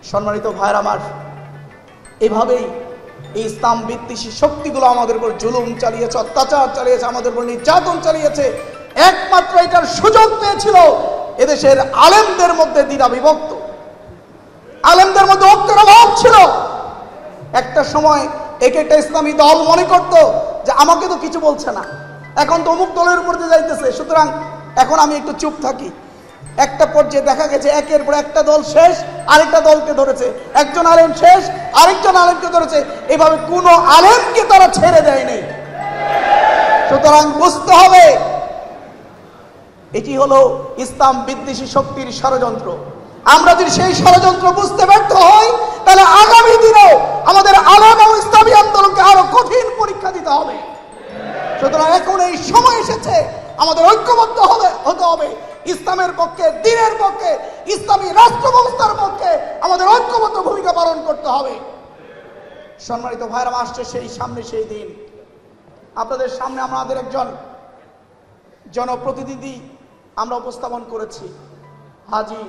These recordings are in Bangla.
সম্মানিত ভাইরা আমার, এভাবেই এই ইসলাম বিদ্বেষী শক্তিগুলো আমাদের উপর জুলুম চালিয়েছে, অত্যাচার চালিয়েছে, আমাদের উপর নির্যাতন চালিয়েছে। একমাত্র এটার সুযোগ পেয়েছিল এদেশের আলেমদের মধ্যে দ্বিধা বিভক্ত, আলেমদের মধ্যে ঐক্যের অভাব ছিল। একটা সময় এক একটা ইসলামী দল মনে করত যে আমাকে তো কিছু বলছে না, এখন তো অমুক দলের উপর দিয়ে যাইতেছে, সুতরাং এখন আমি একটু চুপ থাকি। একটা পর্যায়ে দেখা গেছে একের পর একটা দল শেষ, আরেকটা দলকে ধরেছে, একজন আলেম শেষ, আরেকজন আলেমকে ধরেছে, এভাবে কোনো আলেমকে তারা ছেড়ে দেয়নি। সুতরাং বুঝতে হবে এটি হলো ইসলাম বিদ্বেষী শক্তির ষড়যন্ত্র। আমরা যদি সেই ষড়যন্ত্র বুঝতে ব্যর্থ হই, তাহলে আগামী দিনেও আমাদের আলেম ও ইসলামী আন্দোলনকে আরো কঠিন পরীক্ষা দিতে হবে। সুতরাং এখন এই সময় এসেছে আমাদের ঐক্যবদ্ধ হতে হবে, ইসলামের পক্ষে, দ্বীনের পক্ষে, ইসলামী রাষ্ট্র ব্যবস্থার পক্ষে আমাদের ঐক্যবদ্ধ ভূমিকা পালন করতে হবে। সম্মানিত ভাইরা, আসছে সেই দিন। আপনাদের সামনে আমাদের একজন জনপ্রতিনিধি আমরা উপস্থাপন করেছি, হাজী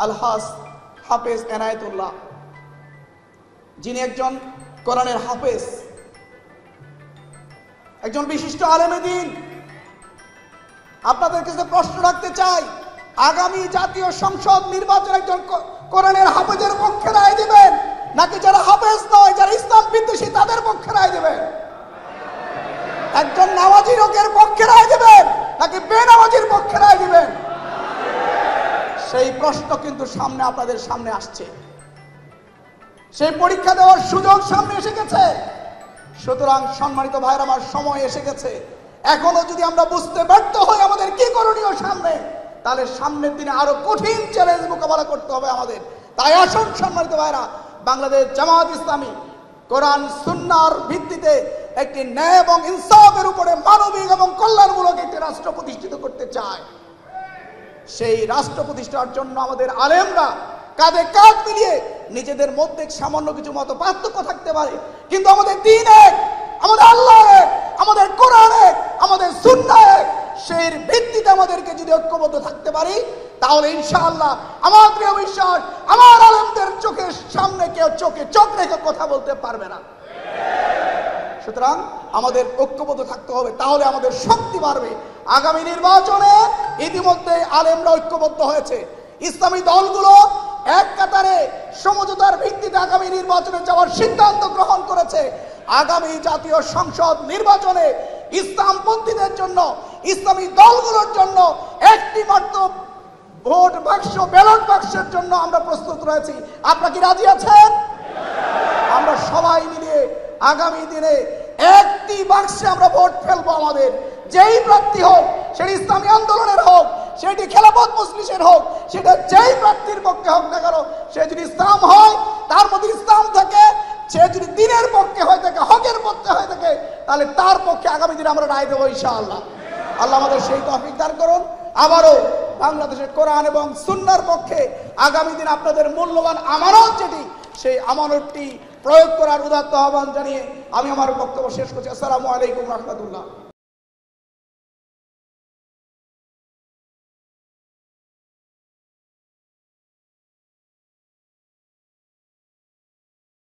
আলহাজ হাফেজ এনায়েতুল্লাহ, যিনি একজন কোরআনের হাফেজ, একজন বিশিষ্ট আলেমে দ্বীন। আপনাদের কাছে প্রশ্ন রাখতে চাই, আগামী জাতীয় সংসদ নির্বাচন একজন কোরআনের হাফেজের পক্ষে রায় দিবেন, নাকি যারা হাফেজ নয়, যারা ইসলাম বিদ্বেষী তাদের পক্ষে রায় দিবেন? একজন নামাজি লোকের পক্ষে রায় দিবেন, নাকি বেনামাজির পক্ষে রায় দিবেন? সেই প্রশ্ন কিন্তু আপনাদের সামনে আসছে, সেই পরীক্ষা দেওয়ার সুযোগ সামনে এসে গেছে। সুতরাং সম্মানিত ভাইরা আমার, সময় এসে গেছে। এখনো যদি আমরা বুঝতে ব্যর্থ হই আমাদের কি করণীয় সামনে, তাহলে সামনের দিনে আরো কঠিন চ্যালেঞ্জ মোকাবেলা করতে হবে আমাদের। তাই আসুন সম্মানিত ভাইরা, বাংলাদেশ জামাত ইসলামী কোরআন সুন্নাহর ভিত্তিতে একটি ন্যায় এবং ইনসাফের উপরে মানবিক এবং কল্যাণমূলক একটি রাষ্ট্র প্রতিষ্ঠিত করতে চায়। সেই রাষ্ট্র প্রতিষ্ঠার জন্য আমাদের আলেমরা কাঁধে কাঁধ মিলিয়ে, নিজেদের মধ্যে সামান্য কিছু মত পার্থক্য থাকতে পারে, কিন্তু আমাদের দ্বীন এক, আমাদের আল্লাহ এক, আমাদের কোরআন এক, আমাদের সুন্নাহ এক। সেই ভিত্তিতে আমাদেরকে যদি ঐক্যবদ্ধ থাকতে পারি, তাহলে ইনশাআল্লাহ আমার প্রিয় বিশ্বাস, আমার আলেমদের চোখের সামনে কেউ চোখে চোখ রেখে কথা বলতে পারবে না। সুতরাং আমাদের ঐক্যবদ্ধ থাকতে হবে, তাহলে আমাদের শক্তি বাড়বে। আগামী নির্বাচনে ইতিমধ্যে আলেমরা ঐক্যবদ্ধ হয়েছে, ইসলামী দলগুলো এক কাতারে সমঝোতার ভিত্তিতে আগামী নির্বাচনে যাওয়ার সিদ্ধান্ত গ্রহণ করেছে। আগামী জাতীয় সংসদ নির্বাচনে ইসলামপন্থীদের জন্য, ইসলামী দলগুলোর জন্য একটি মাত্র ভোট বাক্স, ব্যালট বাক্সের জন্য আমরা প্রস্তুত রয়েছি। আপনারা কি রাজি আছেন? আমরা সবাই মিলে আগামী দিনে একটি বাক্সে আমরা ভোট ফেলবো। আমাদের যেই প্রার্থী হোক, সেটি ইসলামী আন্দোলনের হোক, সেটি খেলাফত মজলিসের হোক, সেটা যেই প্রার্থীর পক্ষে হোক না কেন, সে যদি ইসলাম হয়, তার মধ্যে ইসলাম থাকে, সে যদি দ্বীনের পক্ষে হয়ে থাকে, হকের পক্ষে হয়ে থাকে, তাহলে তার পক্ষে আগামী দিনে আমরা রায় দেবো ইনশাআল্লাহ। আল্লাহ আমাদের সেই তৌফিক দান করুন। আবারও বাংলাদেশের কোরআন এবং সুন্নাহর পক্ষে আগামী দিন আপনাদের মূল্যবান আমানত যেটি, সেই আমানতটি প্রয়োগ করার উদাত্ত আহ্বান জানিয়ে আমি আমার বক্তব্য শেষ করছি। আসসালামু আলাইকুম রহমতুল্লাহ।